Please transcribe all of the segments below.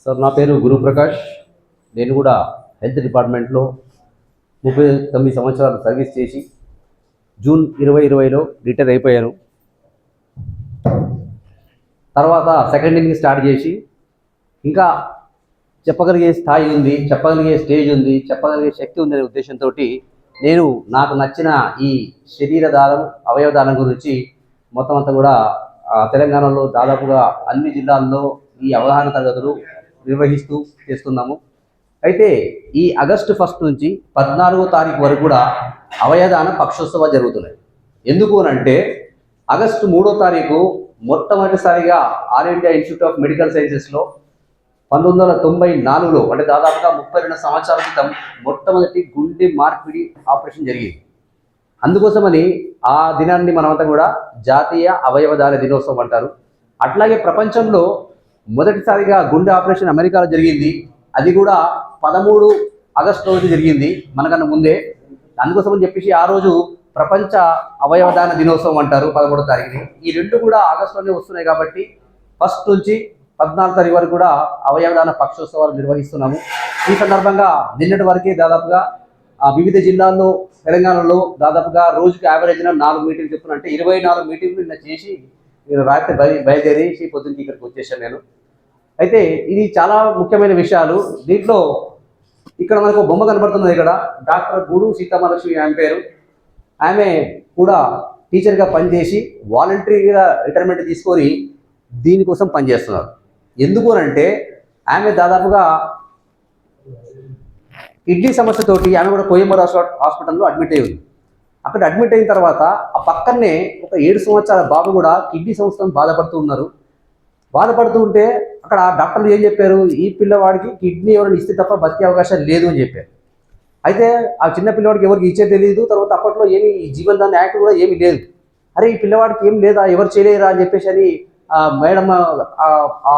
Sir నా పేరు గురుప్రకాష్. నేను కూడా హెల్త్ డిపార్ట్మెంట్లో 39 సంవత్సరాలు సర్వీస్ చేసి జూన్ 2020లో రిటైర్ అయిపోయాను. తర్వాత సెకండ్ ఇన్నింగ్ స్టార్ట్ చేసి ఇంకా చెప్పగలిగే స్థాయి ఉంది, చెప్పగలిగే స్టేజ్ ఉంది, చెప్పగలిగే శక్తి ఉందనే ఉద్దేశంతో నేను నాకు నచ్చిన ఈ శరీర దానం, అవయవ దానం గురించి మొత్తం అంతా కూడా తెలంగాణలో దాదాపుగా అన్ని జిల్లాల్లో ఈ అవగాహన తరగతులు నిర్వహిస్తూ చేస్తున్నాము. అయితే ఈ ఆగస్టు 1 నుంచి 14వ తారీఖు వరకు కూడా అవయవదాన పక్షోత్సవాలు జరుగుతున్నాయి. ఎందుకు అంటే ఆగస్టు 3వ తారీఖు మొట్టమొదటిసారిగా all India institute of medical సైన్సెస్లో 1994లో అంటే దాదాపుగా 32 సంవత్సరాల క్రితం మొట్టమొదటి గుండె మార్పిడి ఆపరేషన్ జరిగింది. అందుకోసమని ఆ దినాన్ని మనమంతా కూడా జాతీయ అవయవదాన దినోత్సవం అంటారు. అట్లాగే ప్రపంచంలో మొదటిసారిగా గుండె ఆపరేషన్ అమెరికాలో జరిగింది. అది కూడా 13 ఆగస్టు రోజు జరిగింది, మనకన్నా ముందే. అందుకోసమని చెప్పేసి ఆ రోజు ప్రపంచ అవయవదాన దినోత్సవం అంటారు 13వ తారీఖుని. ఈ రెండు కూడా ఆగస్టులోనే వస్తున్నాయి కాబట్టి 1 నుంచి 14 తారీఖు వరకు కూడా అవయవదాన పక్షోత్సవాలు నిర్వహిస్తున్నాము. ఈ సందర్భంగా నిన్నటి వరకే దాదాపుగా వివిధ జిల్లాల్లో తెలంగాణలో దాదాపుగా రోజుకి యావరేజ్న 4 మీటింగ్లు చెప్తున్నా, అంటే 24 మీటింగ్లు నిన్న చేసి నేను రాత్రి బయలుదేరేసి పొద్దున్నకి ఇక్కడికి వచ్చేసాను నేను. అయితే ఇది చాలా ముఖ్యమైన విషయాలు. దీంట్లో ఇక్కడ మనకు బొమ్మ కనబడుతున్నది. ఇక్కడ డాక్టర్ గూడు సీతామహాలక్ష్మి ఆమె పేరు. ఆమె కూడా టీచర్గా పనిచేసి వాలంటరీగా రిటైర్మెంట్ తీసుకొని దీనికోసం పనిచేస్తున్నారు. ఎందుకు అంటే ఆమె దాదాపుగా కిడ్నీ సమస్యతోటి ఆమె కూడా కోయంబత్తూర్ హాస్పిటల్లో అడ్మిట్ అయ్యి ఉంది. అక్కడ అడ్మిట్ అయిన తర్వాత ఆ పక్కనే ఒక 7 సంవత్సరాల బాబు కూడా కిడ్నీ సమస్యతో బాధపడుతూ ఉన్నారు. బాధపడుతూ ఉంటే అక్కడ డాక్టర్లు ఏం చెప్పారు, ఈ పిల్లవాడికి కిడ్నీ ఎవరైనా ఇస్తే తప్ప బతికే అవకాశం లేదు అని చెప్పారు. అయితే ఆ చిన్న పిల్లవాడికి ఎవరికి ఇచ్చే తెలియదు. తర్వాత అప్పట్లో ఏమి ఈ జీవనదాన యాక్ట్ కూడా ఏమీ లేదు. అరే ఈ పిల్లవాడికి ఏం లేదా, ఎవరు చేయలేరా అని చెప్పేసి అని మేడం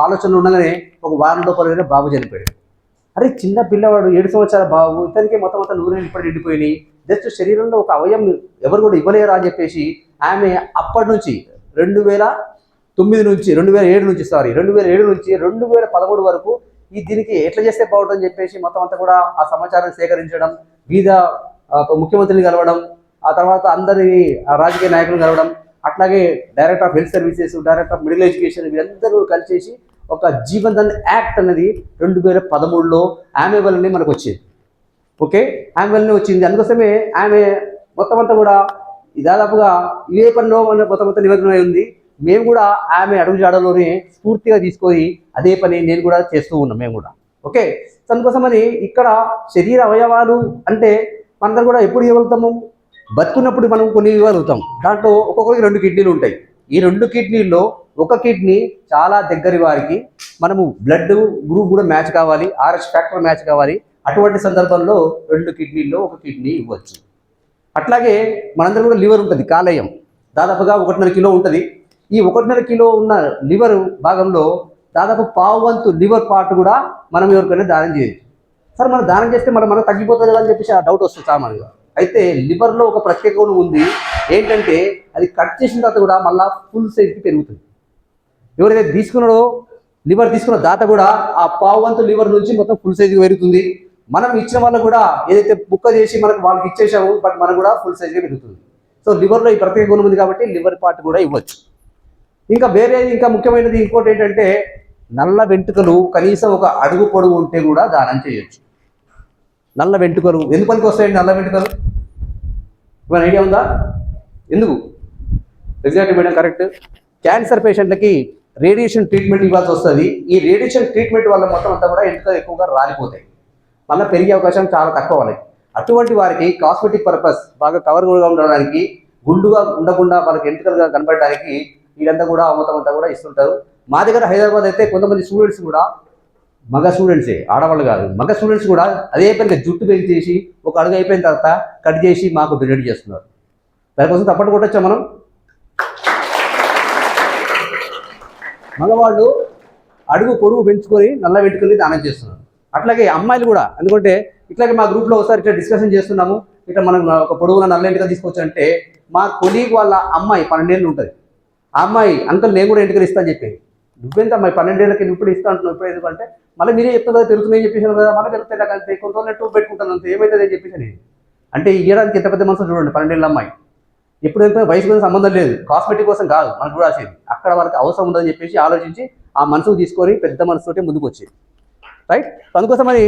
ఆలోచనలు ఉండగానే ఒక వారం లోపలనే బాబు చనిపోయాడు. అరే చిన్న పిల్లవాడు 7 సంవత్సరాల బాబు, ఇతనికి మొత్తం అంతా 100 ఇప్పటి నిండిపోయినాయి, జస్ట్ శరీరంలో ఒక అవయం ఎవరు కూడా ఇవ్వలేరా అని చెప్పేసి ఆమె అప్పటి నుంచి 2007 నుంచి 2013 వరకు దీనికి ఎట్లా చేస్తే బాగుంటుందని చెప్పేసి మొత్తం అంతా కూడా ఆ సమాచారాన్ని సేకరించడం, వివిధ ముఖ్యమంత్రిని కలవడం, ఆ తర్వాత అందరి రాజకీయ నాయకులను కలవడం, అట్లాగే director of health services, director of medical education, వీళ్ళందరూ కలిసేసి ఒక జీవనదాన్ యాక్ట్ అనేది 2013లో ఆమె వల్లనే మనకు వచ్చింది. ఓకే, ఆమె వల్లనే వచ్చింది. అందుకోసమే ఆమె మొత్తం అంతా కూడా దాదాపుగా ఇవే పనిలో మొత్తం అంతా నిమగ్నమై ఉంది. మేము కూడా ఆమె అడుగుజాడలోనే స్ఫూర్తిగా తీసుకొని అదే పని నేను కూడా చేస్తూ ఉన్నాం మేము కూడా. ఓకే, అందుకోసమని ఇక్కడ శరీర అవయవాలు అంటే మనందరం కూడా ఎప్పుడు ఇవ్వగలుగుతాము, బతుకున్నప్పుడు మనం కొన్ని ఇవ్వగలుగుతాం. దాంట్లో ఒక్కొక్కరికి 2 కిడ్నీలు ఉంటాయి. ఈ 2 కిడ్నీల్లో ఒక కిడ్నీ చాలా దగ్గరి వారికి మనము బ్లడ్ గ్రూప్ కూడా మ్యాచ్ కావాలి, RH ఫ్యాక్టర్ మ్యాచ్ కావాలి. అటువంటి సందర్భంలో 2 కిడ్నీల్లో ఒక కిడ్నీ ఇవ్వచ్చు. అట్లాగే మనందరం కూడా లివర్ ఉంటుంది, కాలేయం దాదాపుగా 1.5 కిలో ఉంటుంది. ఈ 1.5 కిలో ఉన్న లివర్ భాగంలో దాదాపు 1/4 లివర్ పార్ట్ కూడా మనం ఎవరికైనా దానం చేయొచ్చు. సరే మనం దానం చేస్తే మనం తగ్గిపోతుంది కదా అని చెప్పేసి ఆ డౌట్ వస్తుంది సామాన్యంగా. అయితే లివర్లో ఒక ప్రత్యేక గుణం ఉంది. ఏంటంటే అది కట్ చేసిన తర్వాత కూడా మళ్ళీ ఫుల్ సైజ్కి పెరుగుతుంది. ఎవరైతే తీసుకున్నాడో లివర్ తీసుకున్న దాత కూడా ఆ 1/4 లివర్ నుంచి మొత్తం ఫుల్ సైజ్కి పెరుగుతుంది. మనం ఇచ్చిన వాళ్ళు కూడా ఏదైతే బుక్క చేసి వాళ్ళకి ఇచ్చేసాము, బట్ మనం కూడా ఫుల్ సైజ్గా పెరుగుతుంది. సో లివర్లో ఈ ప్రత్యేక గుణం ఉంది కాబట్టి లివర్ పార్ట్ కూడా ఇవ్వచ్చు. ఇంకా ముఖ్యమైనది ఇంకోటి ఏంటంటే నల్ల వెంట్రుకలు కనీసం 1 అడుగు పొడవు ఉంటే కూడా దానం చేయొచ్చు. నల్ల వెంట్రుకలు ఎందుకు పనికి వస్తాయండి? నల్ల వెంట్రుకలు ఏమైనా ఐడియా ఉందా? ఎందుకు? Exact madam, correct. క్యాన్సర్ పేషెంట్లకి రేడియేషన్ ట్రీట్మెంట్ ఇవ్వాల్సి వస్తుంది. ఈ రేడియేషన్ ట్రీట్మెంట్ వల్ల మొత్తం అంతా కూడా వెంట్రుకలు ఎక్కువగా రాలిపోతాయి, మళ్ళీ పెరిగే అవకాశం చాలా తక్కువ వాళ్ళకి. అటువంటి వారికి కాస్మెటిక్ పర్పస్ బాగా కవర్గా ఉండడానికి, గుండుగా ఉండకుండా వాళ్ళకి వెంట్రుకలుగా కనపడడానికి వీళ్ళంతా కూడా మొత్తం అంతా కూడా ఇస్తుంటారు. మా దగ్గర హైదరాబాద్ అయితే కొంతమంది స్టూడెంట్స్ కూడా, మగ స్టూడెంట్సే, ఆడవాళ్ళు కాదు, మగ స్టూడెంట్స్ కూడా అదే పనిగా జుట్టు పెంచేసి 1 అడుగు అయిపోయిన తర్వాత కట్ చేసి మాకు డొనేట్ చేస్తున్నారు. దానికోసం తప్పట్టు కొట్టొచ్చా మనం? మగవాళ్ళు అడుగు పొడుగు పెంచుకొని నల్ల వెంట్రుకల్ని దానం చేస్తున్నారు. అట్లాగే అమ్మాయిలు కూడా, ఎందుకంటే ఇట్లాగే మా గ్రూప్లో ఒకసారి ఇట్లా డిస్కషన్ చేస్తున్నాము. ఇట్లా మనం ఒక పొడుగున నల్ల వెంట్రుకలు తీసుకొచ్చంటే మా కొలీగ్ వాళ్ళ అమ్మాయి 12 ఏళ్ళు ఉంటుంది. ఆ అమ్మాయి అంకల్ నేను కూడా వెంట్రుకలు ఇస్తాను చెప్పి నువ్వెంత మరి 12 ఏళ్ళకి ఇప్పుడు ఇస్తా అంటున్నావు, ఇప్పుడు ఎందుకంటే మళ్ళీ మీరే చెప్తున్నారు కదా పెరుగుతున్నాయి చెప్పేసాను కదా, మళ్ళీ పెరుగుతాయి నాకు అంతే, కొంత రోజులు టూ పెట్టుకుంటాను అంతే, ఏమైతుంది అని చెప్పేసి నేను. అంటే ఇయ్యడానికి ఎంత పెద్ద మనసు చూడండి, 12 ఏళ్ళ అమ్మాయి. ఎప్పుడు ఎంత వయసు కోసం సంబంధం లేదు, కాస్మెటిక్ కోసం కాదు మనం చూడాల్సింది, అక్కడ వాళ్ళకి అవసరం ఉందని చెప్పేసి ఆలోచించి ఆ మనసుకు తీసుకొని పెద్ద మనసుతోటి ముందుకు వచ్చేది. రైట్. అందుకోసం మరి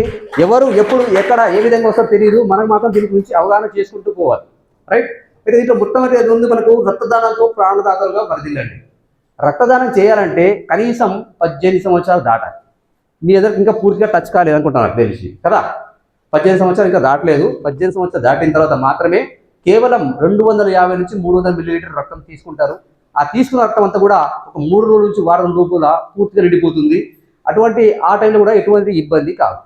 ఎవరు ఎప్పుడు ఎక్కడ ఏ విధంగా వస్తారో తెలియదు, మనకు మాత్రం దీని గురించి అవగాహన చేసుకుంటూ పోవాలి. రైట్. అయితే దీంట్లో మొట్టమొదటి ముందు మనకు రక్తదానంతో ప్రాణదాతలుగా వరదిల్లండి. రక్తదానం చేయాలంటే కనీసం 18 సంవత్సరాలు దాటాలి. మీ ఎదురు ఇంకా పూర్తిగా టచ్ కాలేదు అనుకుంటున్నారు తెలిసి కదా, 18 సంవత్సరాలు ఇంకా దాటలేదు. 18 సంవత్సరాలు దాటిన తర్వాత మాత్రమే కేవలం 250 నుంచి 300 మిల్లీలీటర్ రక్తం తీసుకుంటారు. ఆ తీసుకున్న రక్తం అంతా కూడా ఒక 3 రోజుల నుంచి వారం లోపల పూర్తిగా నిండిపోతుంది. అటువంటి ఆ టైంలో కూడా ఎటువంటి ఇబ్బంది కాదు.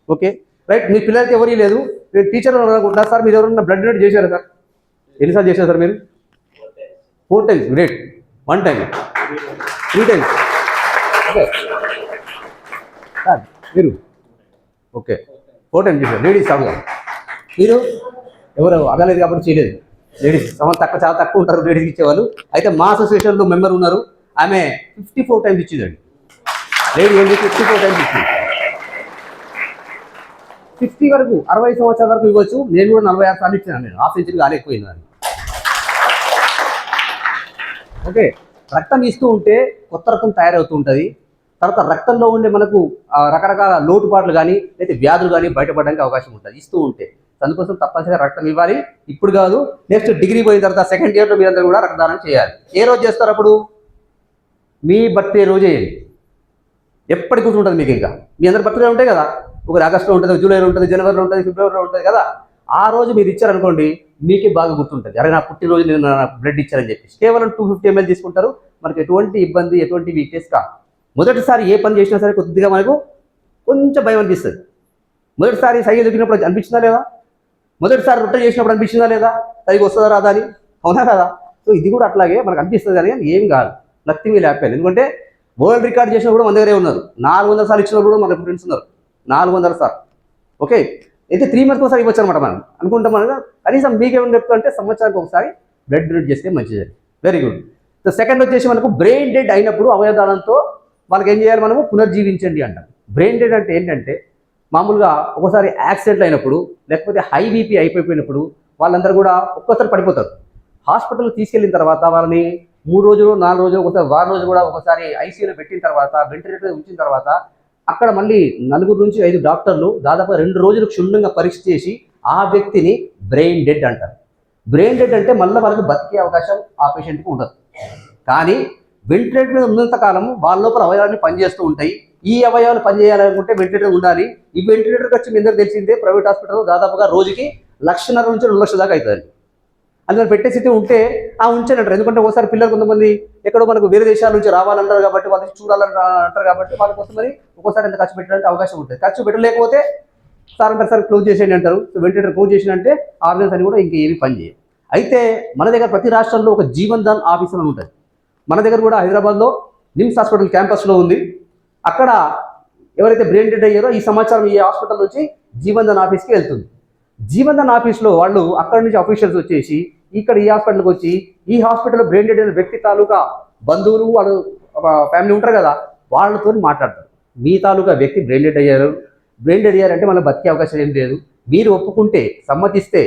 Okay right. మీ పిల్లలకి ఎవరీ లేదు, మీరు టీచర్ అనుకుంటున్నారు సార్, మీరు ఎవరైనా బ్లడ్ డొనేట్ చేశారా సార్? ఎన్నిసార్లు చేశారు సార్ మీరు? 4 times. Great. 1 time, 3 times. Okay sir మీరు ఓకే 4 times చేశారు. లేడీస్ కాదు, మీరు ఎవరు అడగలేదు కాబట్టి చేయలేదు. లేడీస్ చాలా తక్కువ ఉంటారు లేడీస్కి ఇచ్చేవాళ్ళు. అయితే మా అసోసియేషన్లో మెంబర్ ఉన్నారు, ఆమె 54 times ఇచ్చిందండి. లేడీ ఏంటి 54 times ఇచ్చింది. 60 వరకు 60 సంవత్సరాల వరకు ఇవ్వచ్చు. నేను కూడా 46 సార్లు ఇచ్చాను. నేను హాఫ్ సెంచరీ కాలే ఎక్కువైంది దాన్ని. ఓకే. రక్తం ఇస్తూ ఉంటే కొత్త రక్తం తయారవుతూ ఉంటుంది. తర్వాత రక్తంలో ఉండే మనకు రకరకాల లోటుపాట్లు కానీ లేదా వ్యాధులు కానీ బయటపడడానికి అవకాశం ఉంటుంది ఇస్తూ ఉంటే. అందుకోసం తప్పనిసరిగా రక్తం ఇవ్వాలి. ఇప్పుడు కాదు, నెక్స్ట్ డిగ్రీ పోయిన తర్వాత సెకండ్ ఇయర్లో మీరందరూ కూడా రక్తదానం చేయాలి. ఏ రోజు చేస్తారు అప్పుడు? మీ బర్త్డే రోజే చేయండి. ఎప్పటికి గుర్తుంటుంది మీకు. ఇంకా మీ అందరి బర్త్డే ఉంటాయి కదా, ఒకటి ఆగస్టులో ఉంటుంది, జూలైలో ఉంటుంది, జనవరిలో ఉంటుంది, ఫిబ్రవరిలో ఉంటుంది కదా. ఆ రోజు మీరు ఇచ్చారనుకోండి, మీకే బాగా గుర్తుంటుంది, అరే నా పుట్టినరోజు నేను బ్లడ్ ఇచ్చారని చెప్పేసి. కేవలం 250 ml తీసుకుంటారు. మనకి ఎటువంటి ఇబ్బంది, ఎటువంటి వీక్నెస్ కాదు. మొదటిసారి ఏ పని చేసినా సరే కొద్దిగా మనకు కొంచెం భయం అనిపిస్తుంది. మొదటిసారి సైకిల్ దొరికినప్పుడు అనిపించిందా లేదా? మొదటిసారి రొట్టె చేసినప్పుడు అనిపించిందా లేదా? సైకిల్ వస్తుందా రాదా అని? అవునా కదా? సో ఇది కూడా అట్లాగే మనకు అనిపిస్తుంది కానీ ఏం కాదు, నథింగ్ విల్ హ్యాపెన్. ఎందుకంటే వరల్డ్ రికార్డ్ చేసిన కూడా మన దగ్గరే ఉన్నారు. 400 సార్లు ఇచ్చిన కూడా మన ఫ్రెండ్స్ ఉన్నారు, 400 సార్లు. ఓకే. అయితే 3 months ఒకసారి ఇవ్వచ్చు అనమాట. మనం అనుకుంటాం మనం కనీసం మీకేమని చెప్తుంటే సంవత్సరానికి ఒకసారి బ్లడ్ డొనేట్ చేస్తే మంచిది. Very good. సో సెకండ్ వచ్చేసి మనకు బ్రెయిన్ డెడ్ అయినప్పుడు అవయవదానంతో వాళ్ళకి ఏం చేయాలి, మనము పునర్జీవించండి అంటాం. బ్రెయిన్ డెడ్ అంటే ఏంటంటే మామూలుగా ఒకసారి యాక్సిడెంట్ అయినప్పుడు లేకపోతే హై బీపీ అయిపోయినప్పుడు వాళ్ళందరూ కూడా ఒక్కసారి పడిపోతారు. హాస్పిటల్ తీసుకెళ్ళిన తర్వాత వాళ్ళని 3 రోజులు 4 రోజులు ఒకసారి వారం రోజులు కూడా ఒకసారి ఐసీయూలో పెట్టిన తర్వాత వెంటిలేటర్ ఉంచిన తర్వాత అక్కడ మళ్ళీ 4 నుంచి 5 డాక్టర్లు దాదాపు 2 రోజులు క్షుణ్ణంగా పరీక్ష చేసి ఆ వ్యక్తిని బ్రెయిన్ డెడ్ అంటారు. బ్రెయిన్ డెడ్ అంటే మళ్ళీ వాళ్ళకి బతికే అవకాశం ఆ పేషెంట్కి ఉండదు. కానీ వెంటిలేటర్ మీద ఉన్నంత కాలం వాళ్ళ లోపల అవయవాన్ని పనిచేస్తూ ఉంటాయి. ఈ అవయవాలు పనిచేయాలనుకుంటే వెంటిలేటర్ ఉండాలి. ఈ వెంటిలేటర్ ఖర్చు మీ అందరూ తెలిసిందే, ప్రైవేట్ హాస్పిటల్ దాదాపుగా రోజుకి 1,50,000 నుంచి 2 లక్షల దాకా అవుతుంది. అందులో పెట్టే స్థితి ఉంటే ఉంచండి అంటారు. ఎందుకంటే ఒకసారి పిల్లలు కొంతమంది ఎక్కడో మనకు వేరే దేశాల నుంచి రావాలంటారు కాబట్టి వాళ్ళకి చూడాలని అంటారు కాబట్టి వాళ్ళ కోసం మరి ఒక్కోసారి ఎంత ఖర్చు పెట్టడానికి అవకాశం ఉంటుంది. ఖర్చు పెట్టలేకపోతే సార్ అంటారు, సార్ క్లోజ్ చేసేయండి అంటారు. సో వెంటిలేటర్ క్లోజ్ చేసినంటే ఆర్గన్స్ అని కూడా ఇంకేమి పని చేయాలి. అయితే మన దగ్గర ప్రతి రాష్ట్రంలో ఒక జీవన్ దాన్ ఆఫీస్ అని ఉంటుంది. మన దగ్గర కూడా హైదరాబాద్లో నిమ్స్ హాస్పిటల్ క్యాంపస్లో ఉంది. అక్కడ ఎవరైతే బ్రెయిన్ డెడ్ అయ్యారో ఈ సమాచారం ఈ హాస్పిటల్ నుంచి జీవన్ దాన్ ఆఫీస్కి వెళ్తుంది. జీవన్ దాన్ ఆఫీస్లో వాళ్ళు అక్కడ నుంచి అఫీషియల్స్ వచ్చేసి ఇక్కడ ఈ హాస్పిటల్కి వచ్చి ఈ హాస్పిటల్లో బ్రెయిన్ డెడ్ అయిన వ్యక్తి తాలూకా బంధువులు వాళ్ళు ఫ్యామిలీ ఉంటారు కదా, వాళ్ళతో మాట్లాడతారు. మీ తాలూకా వ్యక్తి బ్రెయిన్ డెడ్ అయ్యారంటే మనం బతికే అవకాశం ఏం లేదు. మీరు ఒప్పుకుంటే సమ్మతిస్తే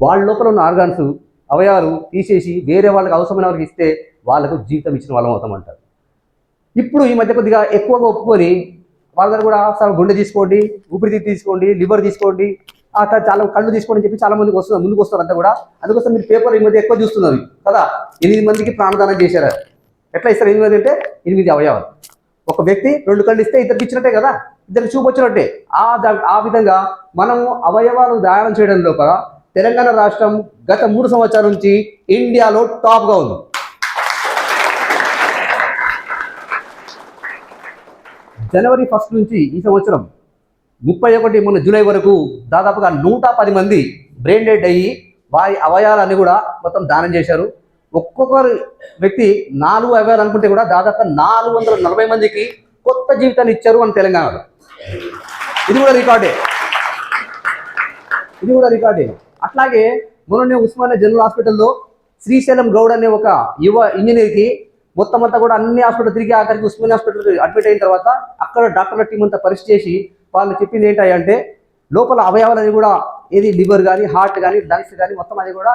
వాళ్ళ లోపల ఉన్న ఆర్గాన్స్ అవయవాలు తీసేసి వేరే వాళ్ళకి అవసరమైన వాళ్ళకి ఇస్తే వాళ్ళకు జీవితం ఇచ్చిన వాళ్ళం అవుతామంటారు. ఇప్పుడు ఈ మధ్య కొద్దిగా ఎక్కువగా ఒప్పుకొని వాళ్ళ దగ్గర కూడా సార్ గుండె తీసుకోండి, ఊపిరితిత్తు తీసుకోండి, లివర్ తీసుకోండి, చాలా కళ్ళు తీసుకోండి అని చెప్పి చాలా మందికి వస్తున్నారు, ముందుకు వస్తారు అంతా కూడా. అందుకోసం మీరు పేపర్ ఈ మధ్య ఎక్కువ చూస్తున్నారు కదా. 8 మందికి ప్రాణదానం చేశారు. ఎట్లా ఇస్తారు 8 మంది అంటే 8 అవయవాలు. ఒక వ్యక్తి 2 కళ్ళు ఇస్తే ఇద్దరికి ఇచ్చినట్టే కదా, ఇద్దరికి చూపు వచ్చినట్టే. ఆ విధంగా మనము అవయవాలు దానం చేయడం లోపల తెలంగాణ రాష్ట్రం గత 3 సంవత్సరాల నుంచి ఇండియాలో టాప్గా ఉంది. జనవరి 1 నుంచి ఈ సంవత్సరం 31 మొన్న జూలై వరకు దాదాపుగా 110 మంది బ్రెయిన్ డెడ్ అయ్యి వారి అవయవాలన్నీ కూడా మొత్తం దానం చేశారు. ఒక్కొక్కరు వ్యక్తి 4 అవయవాలు అనుకుంటే కూడా దాదాపు 440 మందికి కొత్త జీవితాన్ని ఇచ్చారు మన తెలంగాణలో. ఇది కూడా రికార్డే. అట్లాగే మొన్ననే ఉస్మానియా జనరల్ హాస్పిటల్లో శ్రీశైలం గౌడ్ అనే ఒక యువ ఇంజనీర్కి మొత్తం అంతా కూడా అన్ని హాస్పిటల్ తిరిగి ఆఖరికి ఉస్మానియా హాస్పిటల్ అడ్మిట్ అయిన తర్వాత అక్కడ డాక్టర్ల టీం అంతా పరీక్ష చేసి వాళ్ళు చెప్పింది ఏంటంటే లోపల అవయవాలని కూడా ఏది లివర్ కానీ హార్ట్ కానీ లంగ్స్ కానీ మొత్తం అది కూడా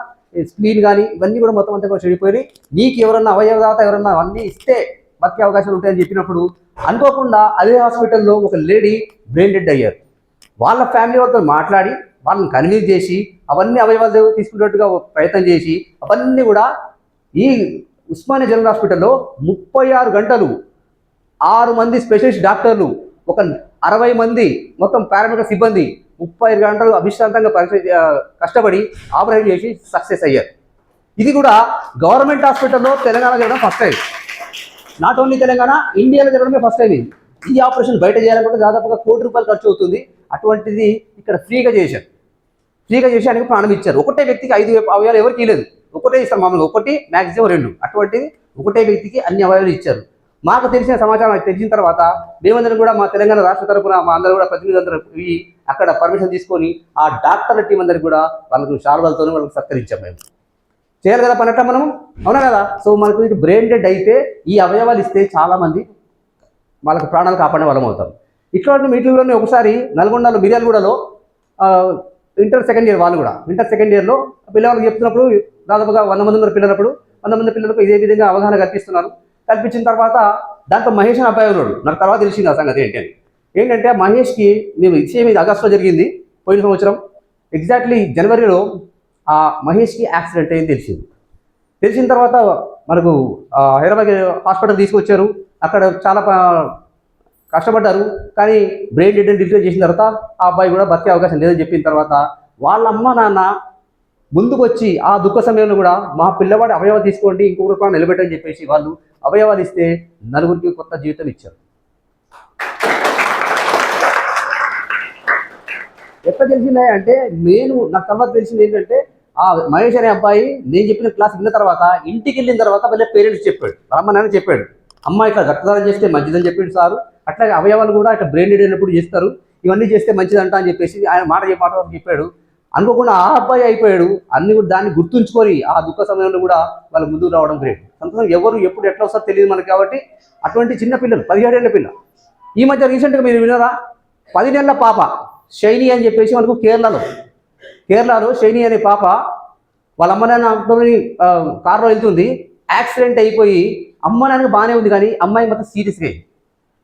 స్ప్లీన్ కానీ ఇవన్నీ కూడా మొత్తం అంతా కూడా చెడిపోయి నీకు ఎవరన్నా అవయవదాత ఎవరన్నా అన్నీ ఇస్తే బతికే అవకాశాలు ఉంటాయని చెప్పినప్పుడు అనుకోకుండా అదే హాస్పిటల్లో ఒక లేడీ బ్రెయిన్ డెడ్ అయ్యారు. వాళ్ళ ఫ్యామిలీ వాళ్ళతో మాట్లాడి వాళ్ళని కన్విన్స్ చేసి అవన్నీ అవయవాలు తీసుకునేట్టుగా ప్రయత్నం చేసి అవన్నీ కూడా ఈ ఉస్మానియా జనరల్ హాస్పిటల్లో 36 గంటలు 6 మంది స్పెషలిస్ట్ డాక్టర్లు ఒక 60 మంది మొత్తం పారామెడికల్ సిబ్బంది 35 గంటలు అవిశ్రాంతంగా కష్టపడి ఆపరేషన్ చేసి సక్సెస్ అయ్యారు. ఇది కూడా గవర్నమెంట్ హాస్పిటల్లో తెలంగాణ జరగడం first time. Not only Telangana, ఇండియాలో జరగడమే ఫస్ట్ టైం. ఈ ఆపరేషన్ బయట చేయాలనుకుంటే దాదాపుగా ₹1 కోటి ఖర్చు అవుతుంది. అటువంటిది ఇక్కడ ఫ్రీగా చేశారు. ఫ్రీగా చేసి ఆయనకు ప్రాణం ఇచ్చారు. ఒకటే వ్యక్తికి 5 అవయవాలు ఎవరికి ఇవ్వలేదు. ఒకటే ఇస్తారు మామూలుగా, 1 మ్యాక్సిమం 2. అటువంటిది ఒకటే వ్యక్తికి అన్ని అవయవాలు ఇచ్చారు. మాకు తెలిసిన సమాచారం తెలిసిన తర్వాత మేమందరం కూడా మా తెలంగాణ రాష్ట్ర తరఫున మా అందరూ కూడా ప్రతినిధులందరూ అక్కడ పర్మిషన్ తీసుకొని ఆ డాక్టర్ల టీం అందరికి కూడా వాళ్ళకు శాలువాలతో వాళ్ళకి సత్కరించాం. మేము చేయాలి కదా పనట్ట మనం, అవునా కదా? సో మనకు బ్రెయిన్ డెడ్ అయితే ఈ అవయవాలు ఇస్తే చాలామంది వాళ్ళకి ప్రాణాలు కాపాడే వాళ్ళం అవుతాం. ఇట్లాంటి మీటింగ్లోనే ఒకసారి నల్గొండలో మిర్యాలగూడలో ఇంటర్ సెకండ్ ఇయర్ వాళ్ళు కూడా ఇంటర్ సెకండ్ ఇయర్లో పిల్లవాళ్ళకి చెప్తున్నప్పుడు దాదాపుగా 100 మంది ఉన్నారు పిల్లలప్పుడు. 100 మంది పిల్లలకు ఇదే విధంగా అవగాహన కల్పిస్తున్నారు. కల్పించిన తర్వాత దాంట్లో మహేష్ అని అబ్బాయి ఉన్నాడు. నాకు తర్వాత తెలిసింది ఆ సంగతి ఏంటంటే మహేష్కి మేము సేమ్ ఇది ఆగస్టులో జరిగింది పోయిన సంవత్సరం. ఎగ్జాక్ట్లీ జనవరిలో ఆ మహేష్కి యాక్సిడెంట్ అయింది తెలిసిన తర్వాత మనకు హైదరాబాద్ హాస్పిటల్ తీసుకొచ్చారు. అక్కడ చాలా కష్టపడ్డారు. కానీ బ్రెయిన్ డెడ్ అని డిక్లేర్ చేసిన తర్వాత ఆ అబ్బాయి కూడా బతికే అవకాశం లేదని చెప్పిన తర్వాత వాళ్ళ అమ్మ నాన్న ముందుకు వచ్చి ఆ దుఃఖ సమయంలో కూడా మా పిల్లవాడి అవయవాలు తీసుకోండి, ఇంకొకరు కూడా నిలబెట్టని చెప్పేసి వాళ్ళు అవయవాలు ఇస్తే 4 కొత్త జీవితం ఇచ్చారు. ఎట్లా తెలిసిందే అంటే నాకు తర్వాత తెలిసింది ఏంటంటే ఆ మహేష్ అనే అబ్బాయి నేను చెప్పిన క్లాస్ విన్న తర్వాత ఇంటికి వెళ్ళిన తర్వాత వాళ్ళ పేరెంట్స్ చెప్పాడు, అమ్మ నాన్న చెప్పాడు, అమ్మ ఇట్లా రక్తదానం చేస్తే మంచిదని చెప్పిండు సారు. అట్లాగే అవయవాలు కూడా ఇట్లా బ్రెయిన్ డెడ్ అయినప్పుడు చేస్తారు, ఇవన్నీ చేస్తే మంచిదంట అని చెప్పేసి ఆయన మాట చెప్పాడు. అనుకోకుండా ఆ అబ్బాయి అయిపోయాడు. అన్ని కూడా దాన్ని గుర్తుంచుకొని ఆ దుఃఖ సమయంలో కూడా వాళ్ళు ముందుకు రావడం గ్రేట్. సంతోషం. ఎవరు ఎప్పుడు ఎట్లా వస్తారో తెలియదు మనకి. కాబట్టి అటువంటి చిన్న పిల్లలు 17 ఏళ్ల పిల్ల ఈ మధ్య రీసెంట్గా మీరు విన్నారా 10 నెలల పాప షైనీ అని చెప్పేసి మనకు కేరళలో షైనీ అనే పాప వాళ్ళ అమ్మ నాన్న కారులో వెళ్తుంది, యాక్సిడెంట్ అయిపోయి అమ్మ నాన్నకి బాగానే ఉంది కానీ అమ్మాయి మొత్తం సీరియస్గా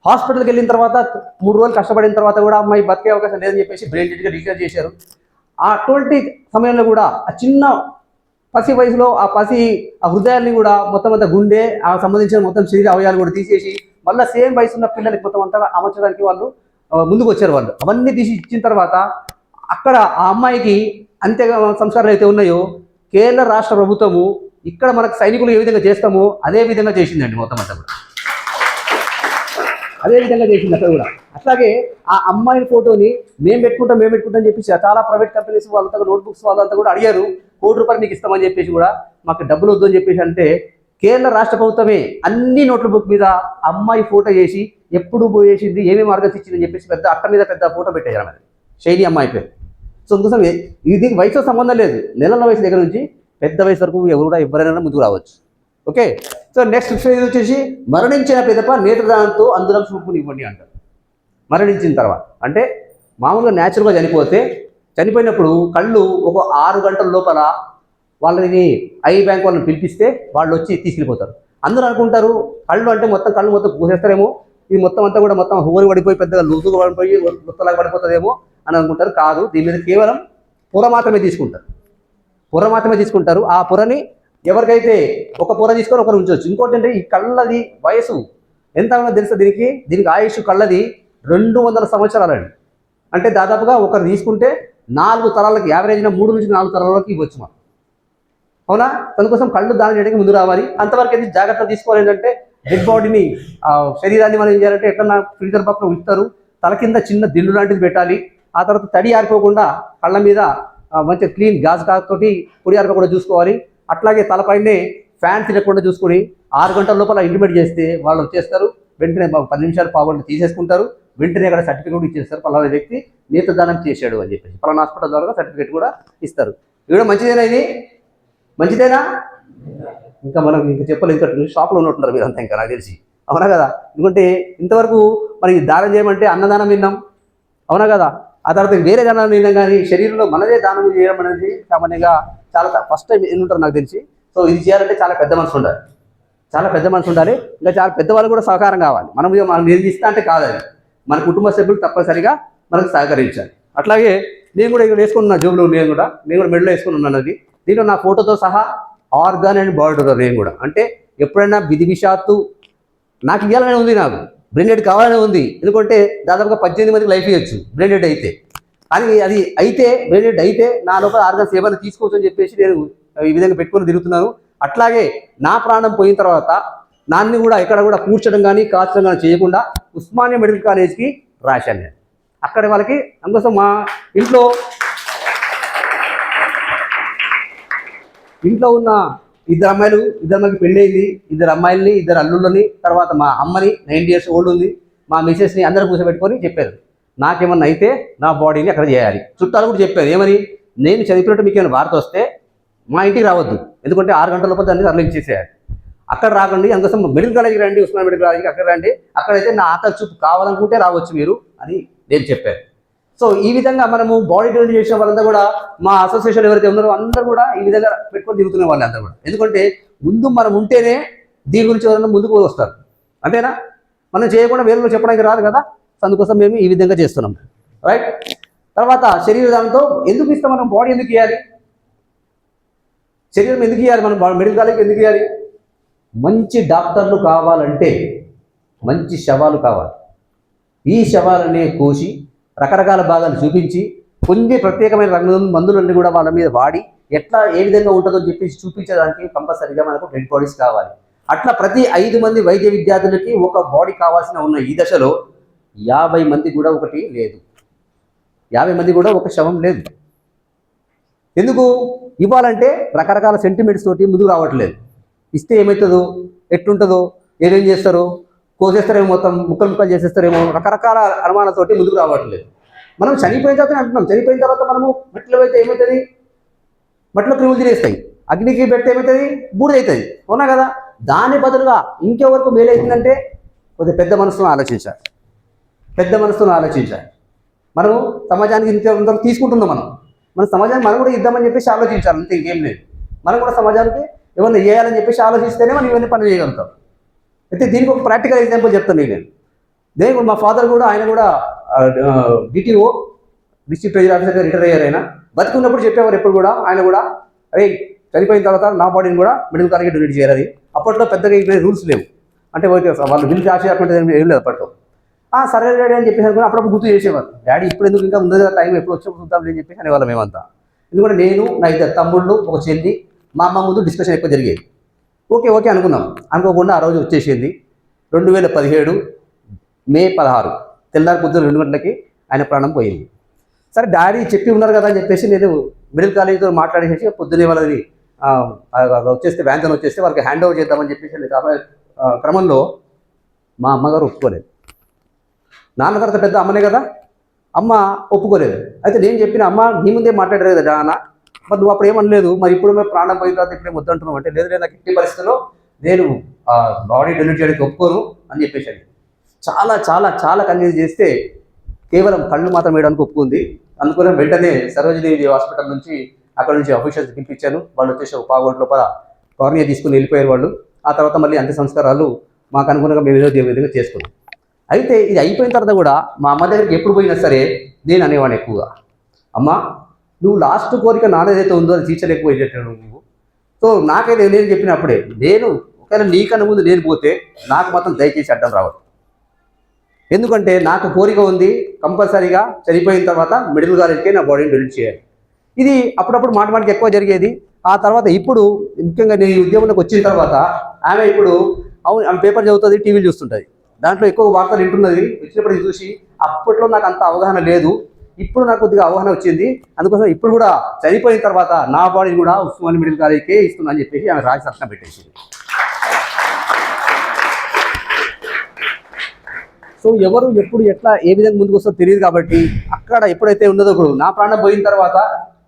హాస్పిటల్కి వెళ్ళిన తర్వాత 3 రోజులు కష్టపడిన తర్వాత కూడా అమ్మాయి బతికే అవకాశం లేదని చెప్పేసి బ్రెయిన్ డెడ్గా డిక్లేర్ చేశారు. అటువంటి సమయంలో కూడా ఆ చిన్న పసి వయసులో ఆ హృదయాన్ని కూడా మొత్తం అంతా గుండె ఆ సంబంధించిన మొత్తం శరీర అవయాలు కూడా తీసేసి మళ్ళీ సేమ్ వయసు ఉన్న పిల్లలకి మొత్తం అంతా అమర్చడానికి వాళ్ళు ముందుకు వచ్చారు. వాళ్ళు అవన్నీ తీసి ఇచ్చిన తర్వాత అక్కడ ఆ అమ్మాయికి అంత్య సంస్కారాలు అయితే ఉన్నాయో కేరళ రాష్ట్ర ప్రభుత్వము ఇక్కడ మనకు సైనికులు ఏ విధంగా చేస్తామో అదే విధంగా చేసిందండి. మొత్తం అంతా కూడా అదే విధంగా చేసింది అక్కడ కూడా. అట్లాగే ఆ అమ్మాయి ఫోటోని మేము పెట్టుకుంటాం అని చెప్పేసి చాలా ప్రైవేట్ కంపెనీస్ వాళ్ళంతా నోట్బుక్స్ వాళ్ళంతా కూడా అడిగారు, ₹1 కోటి మీకు ఇస్తామని చెప్పేసి కూడా మాకు డబ్బులు వద్దు అని చెప్పేసి అంటే కేరళ రాష్ట్ర ప్రభుత్వమే అన్ని నోట్ల బుక్ మీద అమ్మాయి ఫోటో చేసి ఎప్పుడు పోయేసింది ఏమేమి మార్గస్ ఇచ్చిందని చెప్పేసి పెద్ద అట్ట మీద పెద్ద ఫోటో పెట్టేయాలి మరి శైలి అమ్మాయి పేరు. సో అందుకోసం దీనికి వయసుతో సంబంధం లేదు, నెలల వయసు దగ్గర నుంచి పెద్ద వయసు వరకు ఎవరు కూడా ఎవరైనా ముందుకు రావచ్చు. ఓకే. సో నెక్స్ట్ స్టేజ్ వచ్చేసి మరణించిన పిదప నేత్రదానంతో అందులో చూపుని ఇవ్వండి అంటారు. మరణించిన తర్వాత అంటే మామూలుగా న్యాచురల్గా చనిపోయినప్పుడు కళ్ళు ఒక 6 గంటల లోపల వాళ్ళని ఐ బ్యాంక్ వాళ్ళని పిలిపిస్తే వాళ్ళు వచ్చి తీసుకెళ్ళిపోతారు. అందరూ అనుకుంటారు కళ్ళు అంటే మొత్తం కళ్ళు మొత్తం పూసేస్తారేమో, ఇది మొత్తం అంతా కూడా మొత్తం హోరు పడిపోయి పెద్దగా లూజుగా పడిపోయి గుత్తలాగా పడిపోతుందేమో అని అనుకుంటారు. కాదు, దీని మీద కేవలం పొర మాత్రమే తీసుకుంటారు. ఆ పొరని ఎవరికైతే ఒక పొర తీసుకొని ఒకరు ఉంచవచ్చు. ఇంకోటి అంటే ఈ కళ్ళది వయసు ఎంత ఉందో తెలుసా? దీనికి ఆయుష్ కళ్ళది 200 సంవత్సరాలండి. అంటే దాదాపుగా ఒకరు తీసుకుంటే 4 తరాలకి యావరేజ్గా 3 నుంచి 4 తరాలకి ఇవ్వచ్చు మనం. అవునా? అందుకోసం కళ్ళు దానం చేయడానికి ముందు రావాలి. అంతవరకు అయితే జాగ్రత్తలు తీసుకోవాలి. ఏంటంటే డెడ్ బాడీని శరీరాన్ని మనం ఏం చేయాలంటే ఎట్లా ఫ్రీజర్ పక్కన ఉంచుతారు, తల కింద చిన్న దిల్లు లాంటిది పెట్టాలి. ఆ తర్వాత తడి ఆరిపోకుండా కళ్ళ మీద మంచిగా క్లీన్ గాజు కాకుతోటి పొడి ఆరిపోకుండా చూసుకోవాలి. అట్లాగే తలపైనే ఫ్యాన్ తిరగకుండా చూసుకొని 6 గంటల లోపల ఇంటిమేట్ చేస్తే వాళ్ళు వచ్చేస్తారు. వెంటనే 10 నిమిషాలు పావుగంట తీసేసుకుంటారు. వెంటనే అక్కడ సర్టిఫికేట్ ఇచ్చేస్తారు, పలానా వ్యక్తి నేత్రదానం చేశాడు అని చెప్పేసి పలానా హాస్పిటల్ ద్వారా సర్టిఫికేట్ కూడా ఇస్తారు. ఇది కూడా మంచిదేనా? ఇది మంచిదేనా? ఇంకా మనం ఇంకా చెప్పలేదు, ఇంకా షాప్లో ఉన్నట్టున్నారు మీరు అంతా ఇంకా నాకు తెలిసి, అవునా కదా? ఎందుకంటే ఇంతవరకు మరి దానం చేయమంటే అన్నదానం విన్నాం, అవునా కదా? ఆ తర్వాత వేరే దానాలు విన్నాం, కానీ శరీరంలో మనదే దానం చేయడం అనేది సామాన్యంగా చాలా ఫస్ట్ టైం ఉంటారు నాకు తెలిసి. సో ఇది చేయాలంటే చాలా పెద్ద మనసు ఉండాలి, చాలా పెద్ద మనసు ఉండాలి. ఇంకా చాలా పెద్దవాళ్ళు కూడా సహకారం కావాలి. మనం నిర్దిస్తా అంటే కాదని, మన కుటుంబ సభ్యులు తప్పనిసరిగా మనకు సహకరించాలి. అట్లాగే నేను కూడా ఇక్కడ వేసుకున్న జోబులో, నేను కూడా మెడలో వేసుకుని ఉన్నాను. అది దీంట్లో నా ఫోటోతో సహా ఆర్గాన్ అండ్ బార్డర్ నేను కూడా, అంటే ఎప్పుడైనా విధి విషాత్తు నాకు ఇవ్వాలనే ఉంది, నాకు బ్రెండెడ్ కావాలనే ఉంది. ఎందుకంటే దాదాపుగా 18 మందికి లైఫ్ ఇవ్వచ్చు బ్రెండెడ్ అయితే. అది అయితే బ్రెండెడ్ అయితే నా లోపల ఆర్గాన్స్ ఏమైనా తీసుకోవచ్చు అని చెప్పేసి నేను ఈ విధంగా పెట్టుకొని తిరుగుతున్నాను. అట్లాగే నా ప్రాణం పోయిన తర్వాత నాన్ని కూడా ఎక్కడ కూడా కూర్చడం కానీ కాల్చడం కానీ చేయకుండా ఉస్మానియా మెడికల్ కాలేజ్కి రాశాను నేను. అక్కడ వాళ్ళకి అందుకోసం మా ఇంట్లో ఉన్న ఇద్దరు అమ్మాయికి పెళ్ళయింది, ఇద్దరు అమ్మాయిల్ని, ఇద్దరు అల్లుళ్ళని, తర్వాత మా అమ్మని 90 years ఓల్డ్ ఉంది, మా మిసెస్ని అందరూ కూర్చోబెట్టుకొని చెప్పారు, నాకేమన్నా అయితే నా బాడీని అక్కడ చేయాలి. చుట్టాలు కూడా చెప్పారు ఏమని, నేను చనిపోయినట్టు మీకు ఏమైనా వార్త వస్తే మా ఇంటికి రావద్దు, ఎందుకంటే 6 గంటల లోపల దాన్ని తరలించేసేయాలి. అక్కడ రాకండి, అందుకోసం మెడికల్ కాలేజీకి రండి, ఉస్మానియా మెడికల్ కాలేజీకి అక్కడ రండి, అక్కడైతే నా ఆకలి చూపు కావాలనుకుంటే రావచ్చు మీరు అని నేను చెప్పాను. సో ఈ విధంగా మనము బాడీ డొనేట్ చేసిన వాళ్ళంతా కూడా, మా అసోసియేషన్ ఎవరైతే ఉన్నారో అందరూ కూడా ఈ విధంగా పెట్టుకొని తిరుగుతున్న వాళ్ళు అందరూ కూడా. ఎందుకంటే ముందు మనం ఉంటేనే దీని గురించి ఎవరైనా ముందుకు వస్తారు, అంతేనా? మనం చేయకుండా వేరే చెప్పడానికి రాదు కదా. సో అందుకోసం మేము ఈ విధంగా చేస్తున్నాం, రైట్? తర్వాత శరీరదానంతో ఎందుకు ఇస్తాం మనం? బాడీ ఎందుకు ఇవ్వాలి, శరీరం ఎందుకు ఇవ్వాలి, మనం మెడికల్ కాలేజీకి ఎందుకు ఇవ్వాలి? మంచి డాక్టర్లు కావాలంటే మంచి శవాలు కావాలి. ఈ శవాలనే కోసి రకరకాల భాగాలు చూపించి కొన్ని ప్రత్యేకమైన మందులన్నీ కూడా వాళ్ళ మీద వాడి ఏ విధంగా ఉంటుందో చెప్పేసి చూపించడానికి కంపల్సరీగా మనకు డెడ్ బాడీస్ కావాలి. అట్లా ప్రతి 5 మంది వైద్య విద్యార్థులకి ఒక బాడీ కావాల్సిన ఉన్న ఈ దశలో 50 మంది కూడా ఒకటి లేదు, 50 మంది కూడా ఒక శవం లేదు. ఎందుకు ఇవ్వాలంటే రకరకాల సెంటిమెంట్స్ తోటి ముందుకు రావట్లేదు. ఇస్తే ఏమవుతుందో, ఎట్లుంటుందో, ఏమేం చేస్తారో, కోసేస్తారేమో, మొత్తం ముక్కలు చేసేస్తారేమో, రకరకాల అనుమానాలతోటి ముందుకు రావట్లేదు. మనం చనిపోయిన తర్వాత అంటున్నాం, చనిపోయిన తర్వాత మనము మట్టిలో అయితే ఏమవుతుంది, మట్టిలో క్రిములు తినేస్తాయి, అగ్నికి పెడితే ఏమవుతుంది, బూడిదవుతుంది, అవునా కదా? దాని బదులుగా ఇంకెవరకు మేలవుతుందంటే కొద్దిగా పెద్ద మనసుతో ఆలోచించాలి, మనము సమాజానికి ఇంత తీసుకుంటున్నాం, మన సమాజానికి మనం కూడా ఇద్దామని చెప్పేసి ఆలోచించాలి, అంతే, ఇంకేం లేదు. మనం కూడా సమాజానికి ఏమన్నా చేయాలని చెప్పేసి ఆలోచిస్తేనే మనం ఇవన్నీ పనులు చేయగలుగుతాం. అయితే దీనికి ఒక ప్రాక్టికల్ ఎగ్జాంపుల్ చెప్తాను నేను మా ఫాదర్ కూడా, ఆయన కూడా డిటిఓ, డిస్ట్రిక్ట్ ట్రెజరీ ఆఫీసర్గా రిటైర్ అయ్యారు. ఆయన బతుకున్నప్పుడు చెప్పేవారు ఎప్పుడు కూడా, ఆయన కూడా అరే చనిపోయిన తర్వాత నా బాడీని కూడా మెడికల్ కాలేజీకి డొనేట్ చేయాలి. అప్పట్లో పెద్దగా ఇవే రూల్స్ లేవు, అంటే వాళ్ళు బిల్ రాసేటువంటి ఏం లేదు అప్పట్లో. సరే డాడీ అని చెప్పేసి అనుకుని అప్పుడప్పుడు గుర్తు చేసేవారు, డాడీ ఇప్పుడు ఎందుకు, ఇంకా ముందు టైం ఎప్పుడు వచ్చినప్పుడు చూద్దాం అని చెప్పేసి అనేవాళ్ళం మేమంతా. ఎందుకంటే నేను, నా 2 తమ్ముళ్ళు, ఒక చెల్లి, మా అమ్మ ముందు డిస్కషన్ ఎక్కువ జరిగేది. ఓకే అనుకున్నాం, అనుకోకుండా ఆ రోజు వచ్చేసింది. 2017 మే 16 తెల్లారి పొద్దున్న 2 గంటలకి ఆయన ప్రాణం పోయింది. సరే డాడీ చెప్పి ఉన్నారు కదా అని చెప్పేసి నేను మెడికల్ కాలేజీతో మాట్లాడేసి పొద్దున్నే వాళ్ళది వచ్చేస్తే వ్యాన్తో వచ్చేస్తే వాళ్ళకి హ్యాండ్ ఓవర్ చేద్దామని చెప్పేసి క్రమంలో మా అమ్మగారు ఒప్పుకోలేదు. నాన్న తర్వాత పెద్ద అమ్మనే కదా, అమ్మ ఒప్పుకోలేదు. అయితే నేను చెప్పిన, అమ్మ నీ ముందే మాట్లాడలేదు కదా నాన్న, మరి నువ్వు అప్పుడు ఏమనలేదు, మరి ఇప్పుడు మేము ప్రాణం పోయిన తర్వాత ఇప్పుడే వద్దంటున్నావు అంటే, లేదు నాకు ఎట్టి పరిస్థితుల్లో నేను బాడీ డొనేట్ చేయడానికి ఒప్పుకోను అని చెప్పేసి చాలా చాలా చాలా కన్విన్స్ చేస్తే కేవలం కళ్ళు మాత్రం వేయడానికి ఒప్పుకుంది. అందుకని వెంటనే సరోజినీ హాస్పిటల్ నుంచి అక్కడ నుంచి అఫీషియల్స్ పిలిపించాను. వాళ్ళు వచ్చేసి ఒక పావు గంట లోపల కార్నియా తీసుకుని వెళ్ళిపోయారు వాళ్ళు. ఆ తర్వాత మళ్ళీ అంత్య సంస్కారాలు మాకు అనుగుణంగా మేము ఏదో విధంగా చేసుకున్నాం. అయితే ఇది అయిపోయిన తర్వాత కూడా మా అమ్మ దగ్గరికి ఎప్పుడు పోయినా సరే నేను అనేవాడిని ఎక్కువగా, అమ్మ నువ్వు లాస్ట్ కోరిక నాదేదైతే ఉందో అది తీర్చలేకపోయేటట్టు నువ్వు. సో నాకైతే నేను చెప్పినప్పుడే, నేను ఒకవేళ నీకన్నా ముందు నేను పోతే నాకు మాత్రం దయచేసి అడ్డం రావద్దు. ఎందుకంటే నాకు కోరిక ఉంది, కంపల్సరీగా చనిపోయిన తర్వాత మెడికల్ కాలేజ్కే నా బాడీని డొనేట్ చేయాలి. ఇది అప్పుడప్పుడు మాటకి ఎక్కువ జరిగేది. ఆ తర్వాత ఇప్పుడు ముఖ్యంగా నేను ఈ ఉద్యమంలోకి వచ్చిన తర్వాత ఆమె ఇప్పుడు ఆమె పేపర్ చదువుతుంది, టీవీలు చూస్తుంటుంది, దాంట్లో ఎక్కువ వార్తలు వింటున్నది. వచ్చినప్పుడు చూసి అప్పట్లో నాకు అంత అవగాహన లేదు, ఇప్పుడు నాకు కొద్దిగా అవగాహన వచ్చింది. అందుకోసం ఇప్పుడు కూడా చనిపోయిన తర్వాత నా బాడీని కూడా ఉస్మానియా మెడికల్ కాలేజ్కే ఇస్తున్నా అని చెప్పేసి ఆమె రాసి సంతకం పెట్టేసింది. సో ఎవరు ఎప్పుడు ఎట్లా ఏ విధంగా ముందుకు వస్తుందో తెలియదు. కాబట్టి అక్కడ ఎప్పుడైతే ఉన్నదో ఇప్పుడు నా ప్రాణం పోయిన తర్వాత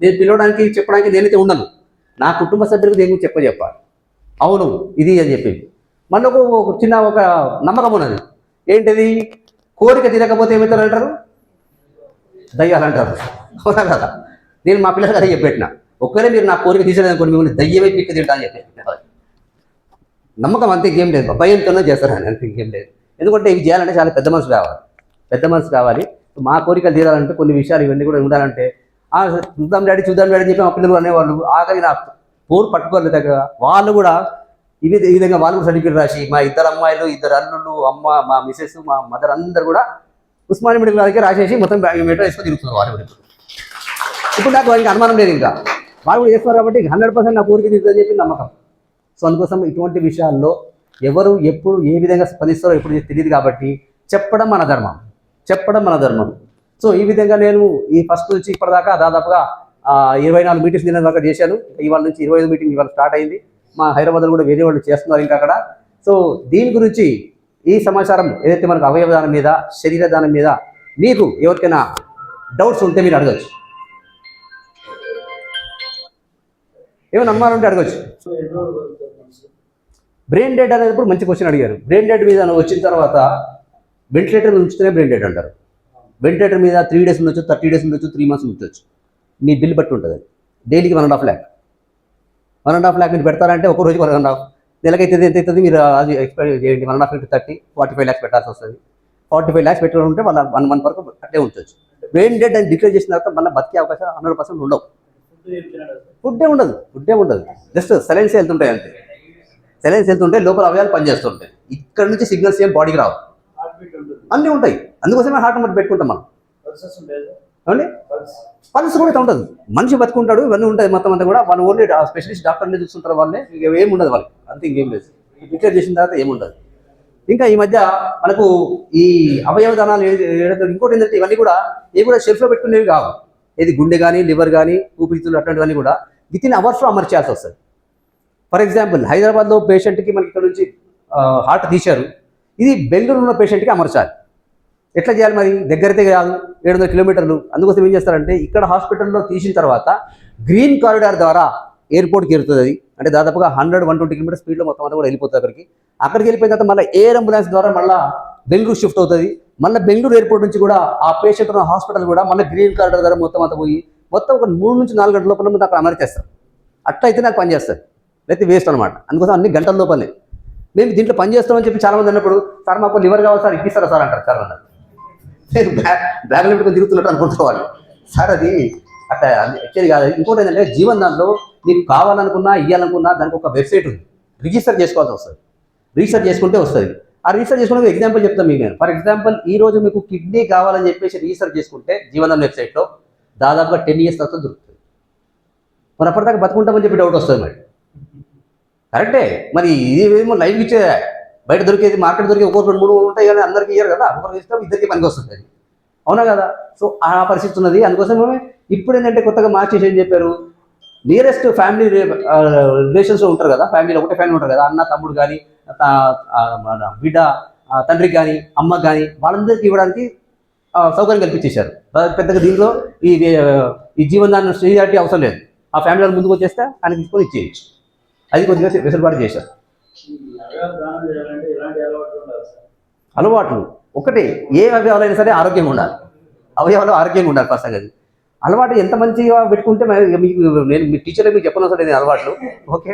నేను పిలవడానికి చెప్పడానికి నేనైతే ఉండను, నా కుటుంబ సభ్యులకు దేని గురించి చెప్పాలి. అవును ఇది అని చెప్పి మనకు ఒక చిన్న ఒక నమ్మకం ఉన్నది. ఏంటిది? కోరిక తీరకపోతే ఏమవుతారు అంటారు? దయ్యాలు అంటారు. అవునా కదా? నేను మా పిల్లలకి అదే చెప్పెట్టిన, ఒక్కరే మీరు నా కోరిక తీసేదనుకోండి మిమ్మల్ని దయ్యమే పిక్క తింటా అని చెప్పి నమ్మకం అంతే, ఇంకేం లేదు. భయంతోనే చేస్తారు అని అంతే, ఇంకేం లేదు. ఎందుకంటే ఇవి చేయాలంటే చాలా పెద్ద మనసు కావాలి, పెద్ద మనసు కావాలి. మా కోరికలు తీరాలంటే కొన్ని విషయాలు ఇవన్నీ కూడా ఉండాలంటే చూద్దాం డాడీ అని చెప్పి మా పిల్లలు అనేవాళ్ళు. ఆఖరి నా పోరు పట్టుకోలేదు దగ్గర వాళ్ళు కూడా ఈ విధంగా వాళ్ళు కూడా సర్టిఫికేట్ రాసి మా ఇద్దరు అమ్మాయిలు, ఇద్దరు అల్లుళ్ళు, అమ్మ, మా మిసెస్, మా మదర్ అందరు కూడా ఉస్మానియా మెడికల్ కాలేజ్కి రాసేసి మొత్తం మెట్రో వేసుకొని తిరుగుతున్నారు వాళ్ళు కూడా. ఇప్పుడు నాకు వారికి అనుమానం లేదు, ఇంకా వాళ్ళు కూడా చేస్తున్నారు కాబట్టి 100% నా కోరిక తీరుతుందని చెప్పి నమ్మకం. సో అందుకోసం ఇటువంటి విషయాల్లో ఎవరు ఎప్పుడు ఏ విధంగా స్పందిస్తారో ఎప్పుడు తెలియదు కాబట్టి చెప్పడం మన ధర్మం, చెప్పడం మన ధర్మం. సో ఈ విధంగా నేను ఈ ఫస్ట్ నుంచి ఇప్పటిదాకా దాదాపుగా 24 మీటింగ్స్ నిన్న దాకా చేశాను. ఇవాళ నుంచి 25 మీటింగ్ ఇవాళ స్టార్ట్ అయింది. మా హైదరాబాద్లో కూడా వేరే వాళ్ళు చేస్తున్నారు ఇంకా అక్కడ. సో దీని గురించి ఈ సమాచారం ఏదైతే మనకు అవయవదానం మీద, శరీర దానం మీద మీకు ఎవరికైనా డౌట్స్ ఉంటే మీరు అడగచ్చు, ఏమైనా నమ్మాలంటే అడగచ్చు. బ్రెయిన్ డెడ్ అనేటప్పుడు మంచి క్వశ్చన్ అడిగారు. బ్రెయిన్ డెడ్ మీద వచ్చిన తర్వాత వెంటిలేటర్ ఉంచితేనే బ్రెయిన్ డెడ్ అంటారు. వెంటిలేటర్ మీద 3 days ఉండొచ్చు, 30 days ఉండొచ్చు, 3 months ఉండొచ్చు. మీ బిల్ బట్టి ఉంటుంది. అది డైలీకి 1.5 lakh, 1.5 lakh మీరు పెడతారంటే ఒక రోజుకి 1.5 నెలకైతే ఎంత అవుతుంది? మీరు అది ఎక్స్పైర్ చేయండి. 1.5 into 30 45 lakhs పెట్టాల్సి వస్తుంది. 45 lakhs పెట్టుకుంటే వాళ్ళ 1 month వరకు అట్లే ఉంచవచ్చు. బ్రెయిన్ డెడ్ అని డిక్లేర్ చేసిన తర్వాత మళ్ళీ బతికే అవకాశాలు 100% ఉండవు. ఫుడ్డే ఉండదు, జస్ట్ సెలైన్స్ వెళ్తుంటాయి అంతే. సెలైన్స్ వెళ్తుంటే లోపల అవయాలు పనిచేస్తుంటాయి. ఇక్కడ నుంచి సిగ్నల్స్ ఏం బాడీకి రావు, అన్నీ ఉంటాయి. అందుకోసమే హార్ట్ నెంబర్ పెట్టుకుంటాం మనం. ఏమండి? పల్స్ కూడా ఇట్లా ఉంటుంది. మనిషి బతుకుంటాడు, ఇవన్నీ ఉంటాయి మొత్తం అంతా కూడా. వాళ్ళు ఓన్లీ స్పెషలిస్ట్ డాక్టర్ని చూస్తుంటారు వాళ్ళే, ఇక ఏమి ఉండదు వాళ్ళకి, అంతే, ఇంకేం లేదు. డిక్లేర్ చేసిన తర్వాత ఏముండదు. ఇంకా ఈ మధ్య మనకు ఈ అవయవ దానాలు ఇంకోటి ఏంటంటే ఇవన్నీ కూడా ఏ కూడా షెల్ఫ్లో పెట్టుకునేవి కావు. ఏది గుండె కానీ, లివర్ కానీ, ఊపిరితిత్తులు అట్లాంటివన్నీ కూడా వితిన్ అవర్స్లో అమర్చేయాల్సి వస్తుంది. ఫర్ ఎగ్జాంపుల్ హైదరాబాద్లో పేషెంట్కి మనకి ఇక్కడ నుంచి హార్ట్ తీశారు, ఇది బెంగళూరు ఉన్న పేషెంట్కి అమర్చాలి. ఎట్లా చేయాలి మరి? దగ్గరైతే కాదు, 700 kilometers. అందుకోసం ఏం చేస్తారంటే ఇక్కడ హాస్పిటల్లో తీసిన తర్వాత గ్రీన్ కారిడార్ ద్వారా ఎయిర్పోర్ట్కి వెళ్తుంది. అది అంటే దాదాపుగా 100-120 km స్పీడ్లో మొత్తం అంతా కూడా వెళ్ళిపోతుంది అక్కడికి. అక్కడికి వెళ్ళిపోయిన తర్వాత మళ్ళీ ఎయిర్ అంబులెన్స్ ద్వారా మళ్ళీ బెంగళూరు షిఫ్ట్ అవుతుంది. మళ్ళీ బెంగళూరు ఎయిర్పోర్ట్ నుంచి కూడా ఆ పేషెంట్ ఉన్న హాస్పిటల్ కూడా మళ్ళీ గ్రీన్ కారిడార్ ద్వారా మొత్తం అంతా పోయి మొత్తం ఒక 3 నుంచి 4 గంటల లోపల అక్కడ అమర్చేస్తారు. అట్లా అయితే నాకు పని చేస్తుంది, లేకపోతే వేస్ట్ అనమాట. అందుకోసం అన్ని గంటల లోపలే. మేము దీంట్లో పని చేస్తామని చెప్పి చాలామంది అన్నప్పుడు, సార్ మాకు లివర్ కావాలి సార్, ఇప్పిస్తారా సార్ అంటారు చాలా మంది. నేను బ్యాగ్లో పెట్టుకొని తిరుగుతున్నట్టు అనుకుంటున్నాను. సార్ అది అట్లా వచ్చేది కాదు. ఇంకోటి ఏంటంటే జీవన్దాన్లో నీకు కావాలనుకున్నా, ఇవ్వాలనుకున్నా దానికి ఒక వెబ్సైట్ ఉంది, రిజిస్టర్ చేసుకోవాల్సి వస్తుంది. రిజిస్టర్ చేసుకుంటే వస్తుంది. ఆ రిజిస్టర్ చేసుకునే ఎగ్జాంపుల్ చెప్తాను మీకు నేను. ఫర్ ఎగ్జాంపుల్ ఈ రోజు మీకు కిడ్నీ కావాలని చెప్పేసి రిజిస్టర్ చేసుకుంటే జీవన్దాన్ వెబ్సైట్లో దాదాపుగా 10 years తర్వాత దొరుకుతుంది. మరి అప్పటిదాకా బతుకుంటామని చెప్పి డౌట్ వస్తుంది. మరి కరెక్టే, మరి ఇదేమో లైవ్ ఇచ్చే బయట దొరికేది, మార్కెట్ దొరికే ఒక్కొక్క 2-3 ఉంటాయి కానీ అందరికీ ఇయ్యారు కదా, ఒకరికి ఇష్టం ఇద్దరికి పనికి వస్తుంది. అది అవునా కదా? సో ఆ పరిస్థితి ఉన్నది. అందుకోసమే ఇప్పుడు ఏంటంటే కొత్తగా మార్చేసి ఏం చెప్పారు, నియరెస్ట్ ఫ్యామిలీ రిలేషన్స్లో ఉంటారు కదా, ఫ్యామిలీలో ఒకటే ఫ్యామిలీ ఉంటారు కదా, అన్న తమ్ముడు కానీ, బిడ్డ తండ్రికి కానీ, అమ్మకి కానీ, వాళ్ళందరికీ ఇవ్వడానికి సౌకర్యం కల్పించేశారు. పెద్దగా దీంట్లో ఈ జీవనదాన సీనియారిటీ అవసరం లేదు. ఆ ఫ్యామిలీ వాళ్ళు ముందుకు వచ్చేస్తే ఆయన తీసుకొని ఇచ్చేయచ్చు. అది కొద్దిగా వెసులుబాటు చేశారు. అలవాట్లు ఒకటి, ఏ అవయవాలైనా సరే ఆరోగ్యంగా ఉండాలి. అవయవాలు ఆరోగ్యంగా ఉండాలి ఫస్ట్. అది అలవాటు ఎంత మంచిగా పెట్టుకుంటే మీకు నేను మీ టీచర్లో మీకు చెప్పనవసరం లేదు అలవాట్లు. ఓకే,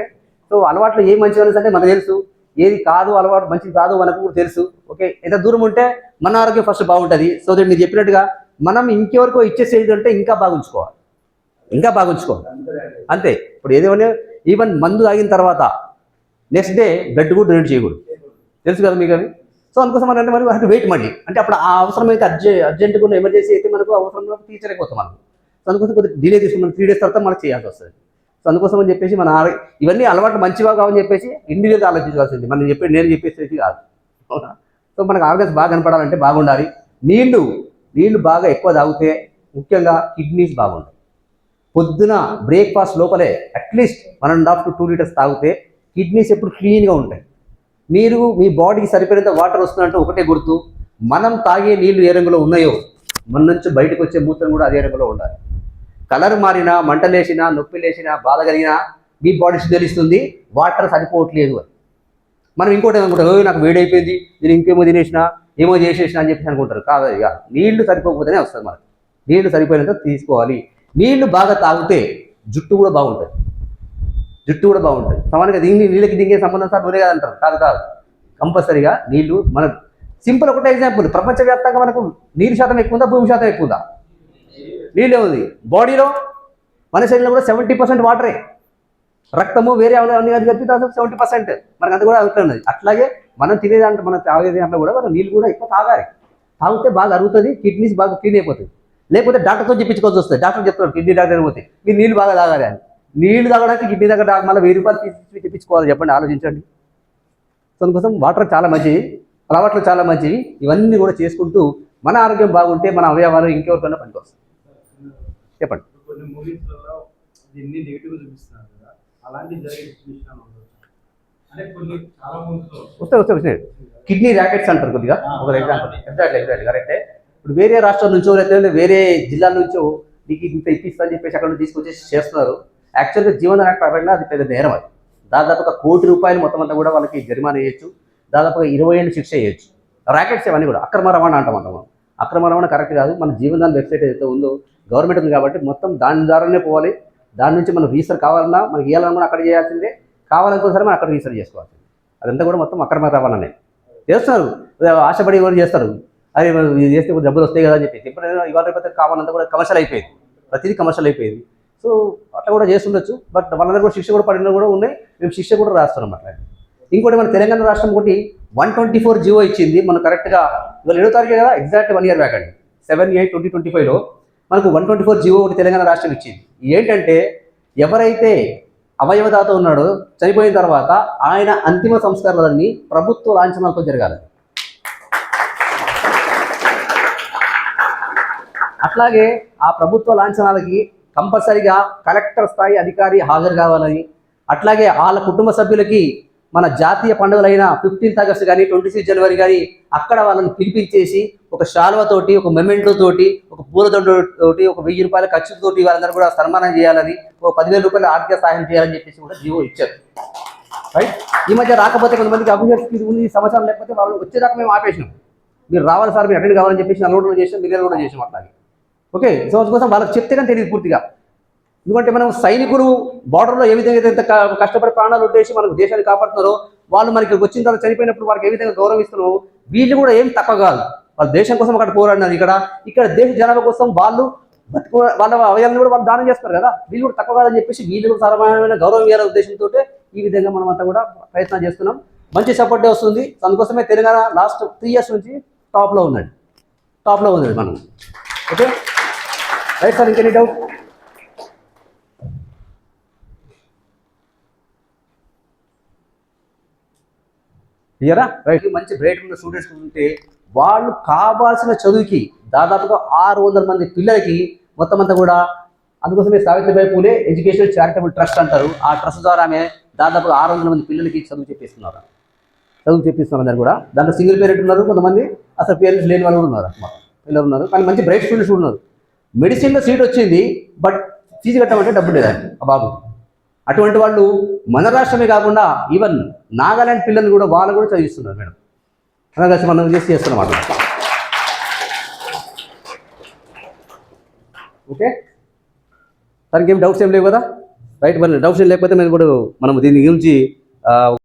సో అలవాట్లు ఏ మంచిగా సరే మనకు తెలుసు, ఏది కాదు అలవాటు మంచిది కాదు మనకు కూడా తెలుసు. ఓకే, ఎంత దూరం ఉంటే మన ఆరోగ్యం ఫస్ట్ బాగుంటుంది. సో దట్ మీరు చెప్పినట్టుగా మనం ఇంకెవరికో ఇచ్చేసేది అంటే ఇంకా బాగుంచుకోవాలి, ఇంకా బాగుంచుకోవాలి అంతే. ఇప్పుడు ఏదేమన్నా ఈవెన్ మందు తాగిన తర్వాత నెక్స్ట్ డే బ్లడ్ కూడా డొనేట్ చేయకూడదు, తెలుసు కదా మీకు అది. సో అందుకోసం అంటే మరి అటు వెయిట్ మళ్ళీ అంటే అప్పుడు ఆ అవసరం అయితే అర్జెంట్గా ఉన్న ఎమర్జెన్సీ అయితే మనకు అవసరంలో తీర్చలేకపోతాం మనం. సో అందుకోసం కొద్దిగా డిలే తీసుకున్నాం, 3 days తర్వాత మనకు చేయాల్సి వస్తుంది. సో అందుకోసం అని చెప్పేసి మన ఇవన్నీ అలవాటు మంచిగా కావని చెప్పేసి ఇండివిజువల్గా ఆలోచించాల్సింది. మనం నేను చెప్పేసి కాదు. అవునా? సో మనకు ఆర్గన్స్ బాగా కనపడాలంటే బాగుండాలి. నీళ్లు బాగా ఎక్కువ తాగితే ముఖ్యంగా కిడ్నీస్ బాగుంటాయి. పొద్దున బ్రేక్ఫాస్ట్ లోపలే అట్లీస్ట్ 1.5 to 2 liters తాగితే కిడ్నీస్ ఎప్పుడు క్లీన్గా ఉంటాయి. మీరు మీ బాడీకి సరిపోయినంత వాటర్ వస్తున్నట్టు ఒకటే గుర్తు, మనం తాగే నీళ్లు ఏ రంగులో ఉన్నాయో మన నుంచి బయటకు వచ్చే మూత్రం కూడా అదే రంగులో ఉండాలి. కలర్ మారినా, మంటలేసినా, నొప్పి లేసినా, బాధ కలిగినా మీ బాడీ తెలుస్తుంది వాటర్ సరిపోవట్లేదు అని. మనం ఇంకోటి అనుకుంటాం, నాకు వేడి అయిపోయింది, నేను ఇంకేమో తినేసిన, ఏమో చేసేసిన అని చెప్పేసి అనుకుంటారు. కాదు, ఇక నీళ్లు సరిపోకపోతేనే వస్తుంది మనకి. నీళ్లు సరిపోయినంత తీసుకోవాలి. నీళ్లు బాగా తాగితే జుట్టు కూడా బాగుంటుంది. సమానంగా నీళ్ళకి దింగే సంబంధం సార్ నూనె కాదంటారు. కాదు, కంపల్సరీగా నీళ్లు. మన సింపుల్ ఒకటే ఎగ్జాంపుల్, ప్రపంచవ్యాప్తంగా మనకు నీరు శాతం ఎక్కువ ఉందా, భూమి శాతం ఎక్కువ ఉందా? నీళ్ళే ఉంది. బాడీలో మన శరీరంలో కూడా 70% వాటరే. రక్తము వేరే అన్ని కలిపి 70%, మనకు అంత కూడా అవుతూ ఉన్నది. అట్లాగే మనం తినేదాంట్లో, మనం తాగే దాంట్లో కూడా మనం నీళ్ళు కూడా ఎక్కువ తాగాలి. తాగితే బాగా అరుగుతుంది, కిడ్నీస్ బాగా క్లీన్ అయిపోతుంది. లేకపోతే డాక్టర్తో చెప్పించుకోవాల్సి వస్తుంది. డాక్టర్ చెప్తారు, కిడ్నీ డాక్టర్ పోతే మీరు నీళ్ళు బాగా తాగాలి అని. నీళ్ళు తాగడానికి కిడ్నీ దగ్గర మళ్ళీ 1000 రూపాయలు తీసి తెప్పించుకోవాలి. చెప్పండి, ఆలోచించండి. దానికోసం వాటర్ చాలా మంచివి, అలవాట్లు చాలా మంచివి. ఇవన్నీ కూడా చేసుకుంటూ మన ఆరోగ్యం బాగుంటే మన అవయవాలు ఇంకెవరికైనా పనికొస్తాయి. చెప్పండి. వస్తాయి. కిడ్నీ ర్యాకెట్స్ అంటారు కొద్దిగా, ఒక ఎగ్జాంపుల్. ఎగ్జాక్ట్లీ కరెక్టే. ఇప్పుడు వేరే రాష్ట్రాల నుంచో లేకపోతే వేరే జిల్లాల నుంచో నీకు ఇంత ఇప్పిస్తా అని చెప్పేసి అక్కడ నుంచి తీసుకొచ్చేసి చేస్తున్నారు. యాక్చువల్గా జీవన పరంగా అది పెద్ద నేరం. అది దాదాపుగా ₹1 కోటి మొత్తం అంతా కూడా వాళ్ళకి జరిమానా వేయచ్చు, దాదాపుగా 20 ఏళ్ళు శిక్ష వేయచ్చు. ర్యాకెట్స్ ఇవన్నీ కూడా అక్రమ రవాణా అంటాం. మనం అక్రమ రవాణా కరెక్ట్ కాదు. మన జీవనదాన్ వెబ్సైట్ ఏదైతే ఉందో గవర్నమెంట్ ఉంది కాబట్టి మొత్తం దాని ద్వారానే పోవాలి. దాని నుంచి మనం రీసెర్చ్ కావాలన్నా, మనకి ఇవ్వాలన్నా అక్కడ చేయాల్సిందే, కావాలనుకోసరి మనం అక్కడ రీసెర్చ్ చేసుకోవాల్సిందే. అదంతా కూడా మొత్తం అక్రమ రవాణానే చేస్తున్నారు. ఆశపడి ఎవరు చేస్తారు, అది ఇది చేస్తే డబ్బులు వస్తాయి కదా అని చెప్పి. ఎప్పుడైనా ఇవాళ రేపు కావాలంతా కూడా కమర్షియల్ అయిపోయింది, ప్రతిదీ కమర్షియల్ అయిపోయింది. సో అట్లా కూడా చేస్తుండొచ్చు. బట్ వాళ్ళ దగ్గర కూడా శిక్ష కూడా పడిన కూడా ఉన్నాయి. మేము శిక్ష కూడా రాస్తున్నాం అట్లా. ఇంకోటి మన తెలంగాణ రాష్ట్రం ఒకటి 124 జీవో ఇచ్చింది. మనం కరెక్ట్గా ఇవాళ 7వ తారీఖు కదా, ఎగ్జాక్ట్ 1 ఇయర్ బ్యాక్ అండి. 7/8/2025లో మనకు 124 జీవో ఒకటి తెలంగాణ రాష్ట్రం ఇచ్చింది. ఏంటంటే ఎవరైతే అవయవదాత ఉన్నాడో చనిపోయిన తర్వాత ఆయన అంతిమ సంస్కారాలన్నీ ప్రభుత్వ లాంఛనాలతో జరగాలి. అట్లాగే ఆ ప్రభుత్వ లాంఛనాలకి కంపల్సరీగా కలెక్టర్ స్థాయి అధికారి హాజరు కావాలని, అట్లాగే వాళ్ళ కుటుంబ సభ్యులకి మన జాతీయ పండుగలైన 15th ఆగస్టు కానీ 26 జనవరి కానీ అక్కడ వాళ్ళని పిలిపించేసి ఒక శాలువతోటి, ఒక మెమెంటో తోటి, ఒక పూలదండతోటి, ఒక ₹1000 ఖర్చుతోటి వాళ్ళందరూ కూడా సన్మానం చేయాలని, ఒక ₹10,000 ఆర్థిక సహాయం చేయాలని చెప్పేసి కూడా జీవో ఇచ్చారు. రైట్. ఈ మధ్య రాకపోతే కొంతమందికి అభివృద్ధి ఉంది, సంవత్సరం లేకపోతే వాళ్ళు వచ్చేదాకా మేము ఆపేసినాం. మీరు రావాలి సార్, మీరు అటెండ్ కావాలని చెప్పేసి అలవాటు చేసాం, మీరు కూడా చేసాం అట్లాగే. ఓకే. సో అందుకోసం వాళ్ళకి చెప్తే కానీ తెలియదు పూర్తిగా. ఎందుకంటే మనం సైనికులు బార్డర్లో ఏ విధంగా అయితే కష్టపడి ప్రాణాలు ఉద్దేశి మనకు దేశాన్ని కాపాడుతున్నారో, వాళ్ళు మనకి వచ్చిన తర్వాత చనిపోయినప్పుడు వాళ్ళకి ఏ విధంగా గౌరవిస్తున్నారో వీళ్ళు కూడా ఏం తక్కువ కాదు. వాళ్ళ దేశం కోసం అక్కడ పోరాడినారు. ఇక్కడ దేశ జనాభా కోసం వాళ్ళు వాళ్ళ అవయాలను కూడా వాళ్ళు దానం చేస్తారు కదా, వీళ్ళు కూడా తక్కువ కాదని చెప్పేసి వీళ్ళు కూడా సరమైన గౌరవం ఇవ్వాలనే ఉద్దేశంతో ఈ విధంగా మనం అంతా కూడా ప్రయత్నం చేస్తున్నాం. మంచి సపోర్టే వస్తుంది. అందుకోసమే తెలంగాణ లాస్ట్ 3 years నుంచి టాప్లో ఉన్నది మనం. ఓకే రైట్ సార్, ఇంకెనీ డౌట్? క్లియరా? రైట్. మంచి బ్రైట్ ఉన్న స్టూడెంట్స్ ఉంటే వాళ్ళు కావాల్సిన చదువుకి దాదాపుగా 600 మంది పిల్లలకి మొత్తం అంతా కూడా, అందుకోసమే Savitribai Phule educational charitable trust అంటారు. ఆ ట్రస్ట్ ద్వారా ఆమె దాదాపుగా 600 మంది పిల్లలకి చదువు చెప్పిస్తున్నారు అందరు కూడా. దాంట్లో సింగిల్ పేరెంట్ ఉన్నారు, కొంతమంది అసలు పేరెంట్స్ లేని వాళ్ళు కూడా ఉన్నారు, పిల్లలు ఉన్నారు. కానీ మంచి బ్రైట్ స్టూడెంట్స్ ఉన్నారు. మెడిసిన్లో సీట్ వచ్చింది, బట్ ఫీజు కట్టమంటే డబ్బులు లేదండి ఆ బాబు. అటువంటి వాళ్ళు మన రాష్ట్రమే కాకుండా ఈవెన్ నాగాలాండ్ పిల్లల్ని కూడా వాళ్ళు కూడా చదివిస్తున్నారు మేడం. అలాగే మనం చేస్తున్నాం అన్నమాట. ఓకే దానికి ఏం డౌట్స్ ఏం లేవు కదా? రైట్. మరి డౌట్స్ ఏం లేకపోతే మేము కూడా మనం దీని గురించి